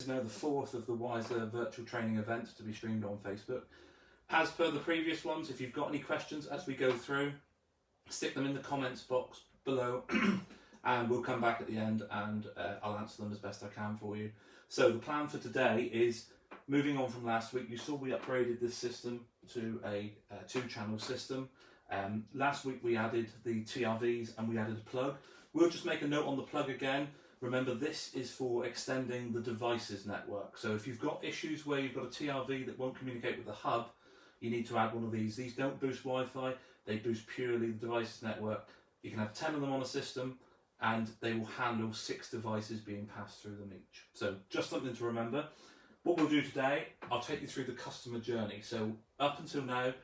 This is now the fourth of the Wiser virtual training events to be streamed on Facebook. As per the previous ones, if you've got any questions as we go through, stick them in the comments box below and we'll come back at the end and I'll answer them as best I can for you. So the plan for today is, moving on from last week, you saw we upgraded this system to a two-channel system. Last week we added the TRVs and we added a plug. We'll just make a note on the plug again. Remember, this is for extending the devices network. So if you've got issues where you've got a TRV that won't communicate with the hub, you need to add one of these. These don't boost Wi-Fi, they boost purely the devices network. You can have 10 of them on a system and they will handle 6 devices being passed through them each. So just something to remember. What we'll do today, I'll take you through the customer journey. So up until now,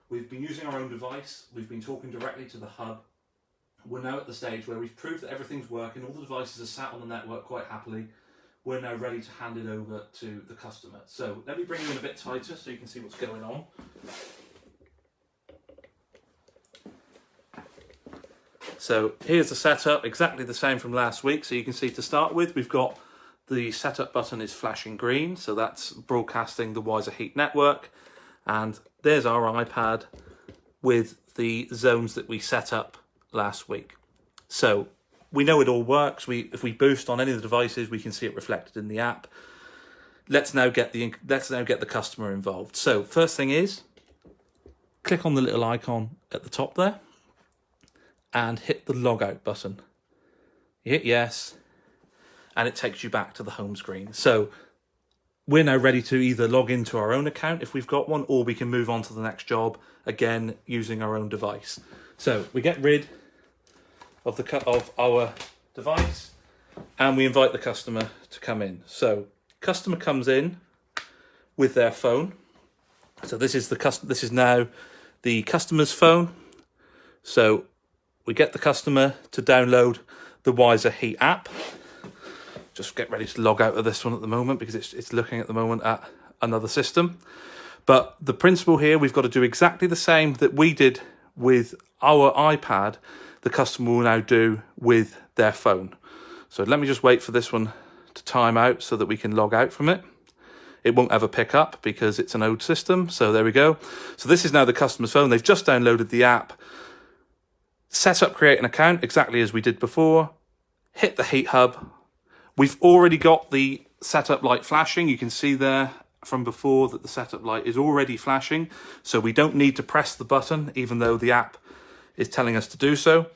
we've been using our own device, we've been talking directly to the hub. We're now at the stage where we've proved that everything's working, all the devices are sat on the network quite happily. We're now ready to hand it over to the customer. So let me bring you in a bit tighter so you can see what's going on. So here's the setup, exactly the same from last week. So you can see, to start with, we've got the setup button is flashing green, so that's broadcasting the 𝘁𝗱𝗲 network. And there's our iPad with the zones that we set up last week. So we know it all works. If we boost on any of the devices, we can see it reflected in the app. Let's now get the customer involved. So first thing is, click on the little icon at the top there and hit the logout button. You hit yes, and it takes you back to the home screen. So we're now ready to either log into our own account if we've got one, or we can move on to the next job, again, using our own device. So we get rid of our device and we invite the customer to come in. So customer comes in with their phone. So this is now the customer's phone. So we get the customer to download the 𝘁𝗱𝗲 app. Just get ready to log out of this one at the moment because it's looking at the moment at another system. But the principle here, we've got to do exactly the same that we did with our iPad, the customer will now do with their phone. So let me just wait for this one to time out so that we can log out from it. It won't ever pick up because it's an old system. So there we go. So this is now the customer's phone. They've just downloaded the app. Set up, create an account exactly as we did before. Hit the heat hub. We've already got the setup light flashing. You can see there from before that the setup light is already flashing. So we don't need to press the button, even though the app is telling us to do so.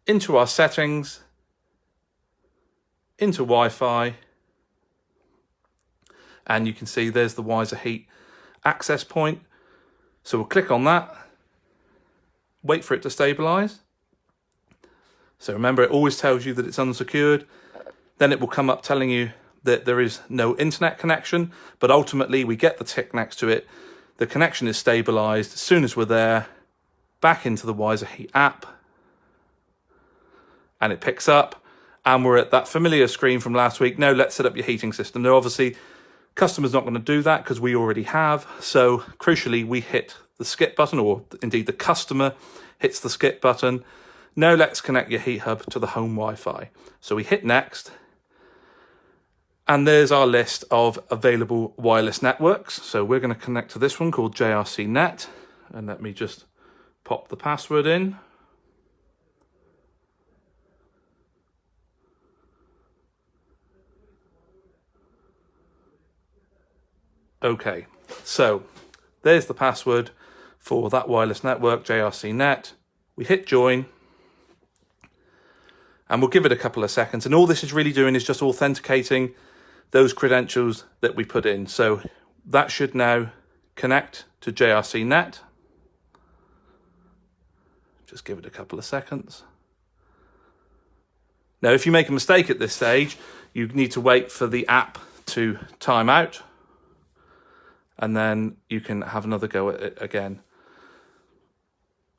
Into our settings, into Wi-Fi, and you can see there's the 𝘁𝗱𝗲 access point. So we'll click on that, wait for it to stabilize. So remember, it always tells you that it's unsecured. Then it will come up telling you that there is no internet connection, but ultimately we get the tick next to it. The connection is stabilized. As soon as we're there, back into the 𝘁𝗱𝗲 app, and it picks up, and we're at that familiar screen from last week. Now let's set up your heating system. Now obviously, customer's not going to do that because we already have. So crucially, we hit the skip button, or indeed the customer hits the skip button. Now let's connect your heat hub to the home Wi-Fi. So we hit next, and there's our list of available wireless networks. So we're going to connect to this one called JRC Net, and let me just pop the password in. Okay, so there's the password for that wireless network, JRC Net. We hit join, and we'll give it a couple of seconds. And all this is really doing is just authenticating those credentials that we put in. So that should now connect to JRC Net. Just give it a couple of seconds. Now, if you make a mistake at this stage, you need to wait for the app to time out, and then you can have another go at it again.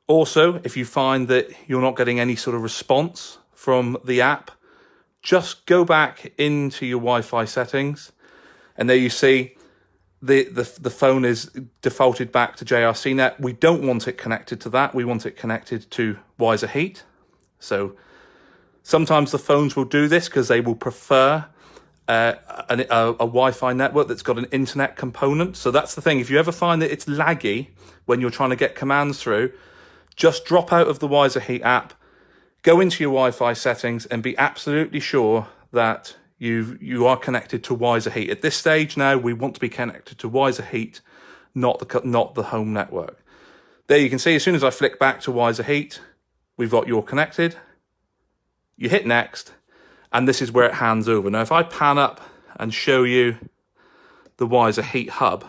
Also, if you find that you're not getting any sort of response from the app, just go back into your Wi-Fi settings, and there you see the phone is defaulted back to JRC Net. We don't want it connected to that. We want it connected to 𝘁𝗱𝗲. So sometimes the phones will do this because they will prefer a Wi-Fi network that's got an internet component. So that's the thing. If you ever find that it's laggy when you're trying to get commands through, just drop out of the 𝘁𝗱𝗲 app, go into your Wi-Fi settings, and be absolutely sure that you are connected to 𝘁𝗱𝗲. At this stage now, we want to be connected to 𝘁𝗁𝗲, not the home network. There you can see, as soon as I flick back to 𝘁𝗁𝗲, we've got you're connected. You hit next, and this is where it hands over. Now, if I pan up and show you the 𝘁𝗁𝗲 hub,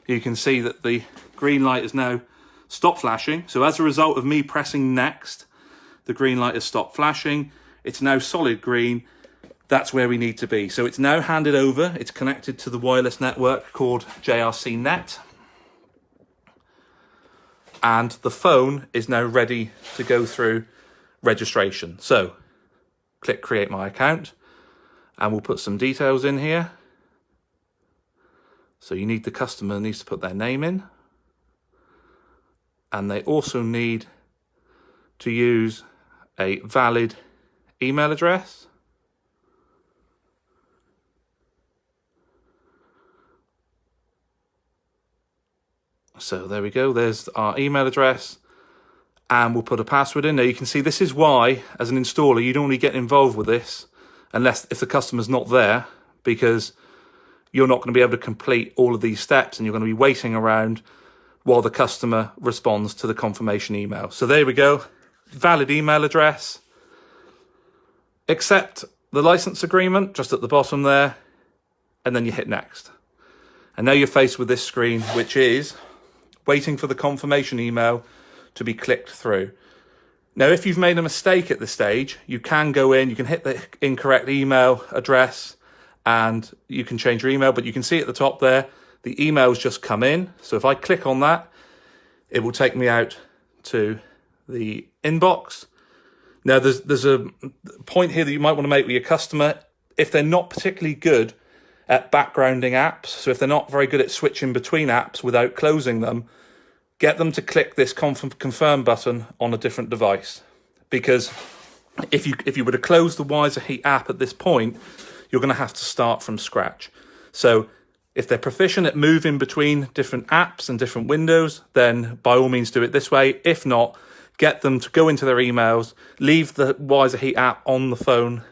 you can see that the green light is now stopped flashing. So as a result of me pressing next, the green light has stopped flashing. It's now solid green. That's where we need to be. So it's now handed over. It's connected to the wireless network called JRC Net. And the phone is now ready to go through registration. So click Create My Account, and we'll put some details in here. So the customer needs to put their name in. And they also need to use a valid email address. So there we go, there's our email address, and we'll put a password in there. You can see this is why, as an installer, you don't really get involved with this if the customer's not there, because you're not going to be able to complete all of these steps, and you're going to be waiting around while the customer responds to the confirmation email. So there we go, valid email address, accept the license agreement just at the bottom there, and then you hit next. And now you're faced with this screen, which is waiting for the confirmation email to be clicked through. Now, if you've made a mistake at this stage, you can go in, you can hit the incorrect email address, and you can change your email, but you can see at the top there, the email's just come in. So if I click on that, it will take me out to the inbox. Now, there's a point here that you might want to make with your customer. If they're not particularly good at backgrounding apps, so if they're not very good at switching between apps without closing them, get them to click this confirm button on a different device. Because if you were to close the 𝘁𝗁𝗲 app at this point, you're going to have to start from scratch. So if they're proficient at moving between different apps and different windows, then by all means do it this way. If not, get them to go into their emails, leave the 𝘁𝗁𝗲 app on the phone,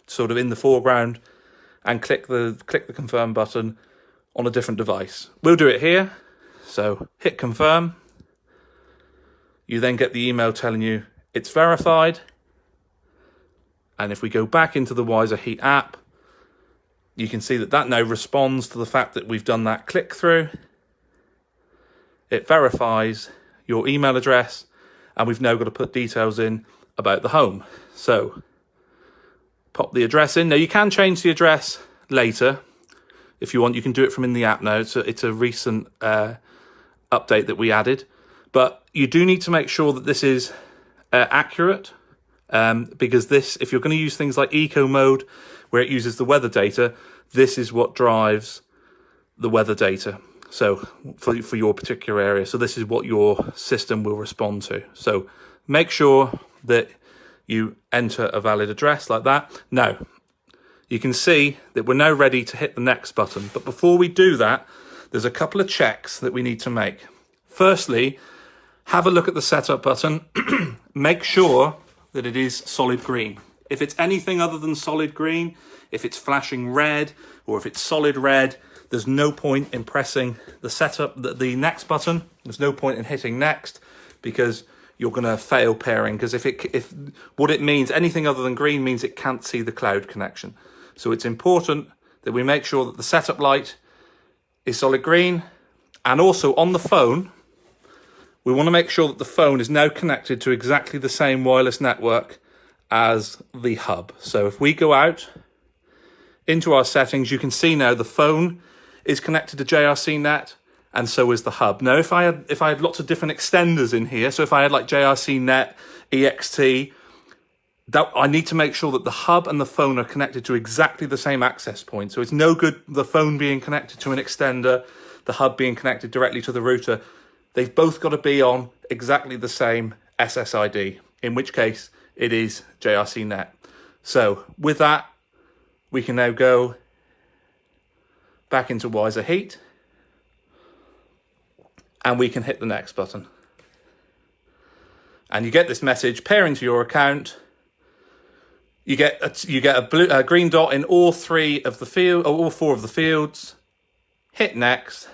sort of in the foreground, and click the confirm button on a different device. We'll do it here. So hit confirm. You then get the email telling you it's verified. And if we go back into the 𝘁𝗁𝗲 app, you can see that now responds to the fact that we've done that click through. It verifies your email address, and we've now got to put details in about the home. So pop the address in. Now, you can change the address later if you want. You can do it from in the app now. It's a recent update that we added. But you do need to make sure that this is accurate, because if you're going to use things like eco mode, where it uses the weather data, this is what drives the weather data. So for your particular area. So this is what your system will respond to. So make sure that you enter a valid address like that. Now, you can see that we're now ready to hit the next button. But before we do that, there's a couple of checks that we need to make. Firstly, have a look at the setup button. Make sure that it is solid green. If it's anything other than solid green, if it's flashing red, or if it's solid red, there's no point in pressing the next button. There's no point in hitting next, because you're going to fail pairing. Because if what it means, anything other than green means it can't see the cloud connection. So it's important that we make sure that the setup light is solid green. And also on the phone, we want to make sure that the phone is now connected to exactly the same wireless network as the hub. So if we go out into our settings, you can see now the phone is connected to JRC Net, and so is the hub. Now, if I had lots of different extenders in here, so if I had like JRC Net, EXT, I need to make sure that the hub and the phone are connected to exactly the same access point. So it's no good the phone being connected to an extender, the hub being connected directly to the router. They've both got to be on exactly the same SSID, in which case it is JRC Net. So with that, we can now go back into Wiser Heat, and we can hit the next button. And you get this message, pairing to your account. You get a green dot in all 3 of the field, or all 4 of the fields. Hit next,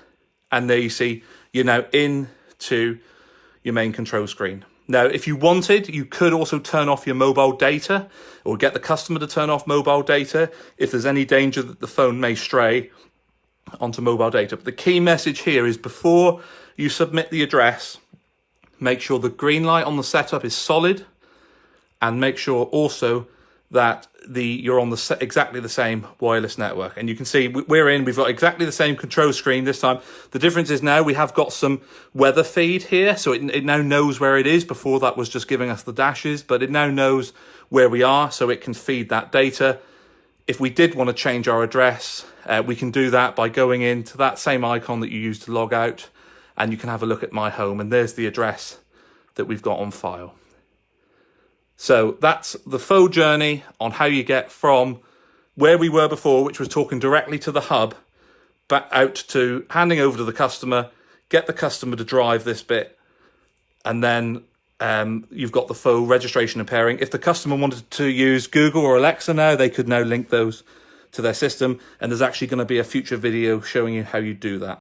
and there you see you're now into your main control screen. Now, if you wanted, you could also turn off your mobile data, or get the customer to turn off mobile data if there's any danger that the phone may stray onto mobile data. But the key message here is, before you submit the address, make sure the green light on the setup is solid, and make sure also that you're on exactly the same wireless network. And you can see we've got exactly the same control screen this time. The difference is now we have got some weather feed here, so it now knows where it is. Before, that was just giving us the dashes, but it now knows where we are, so it can feed that data. If we did want to change our address, we can do that by going into that same icon that you used to log out, and you can have a look at My Home, and there's the address that we've got on file. So that's the faux journey on how you get from where we were before, which was talking directly to the hub, back out to handing over to the customer, get the customer to drive this bit, and then you've got the faux registration and pairing. If the customer wanted to use Google or Alexa now, they could now link those to their system, and there's actually going to be a future video showing you how you do that.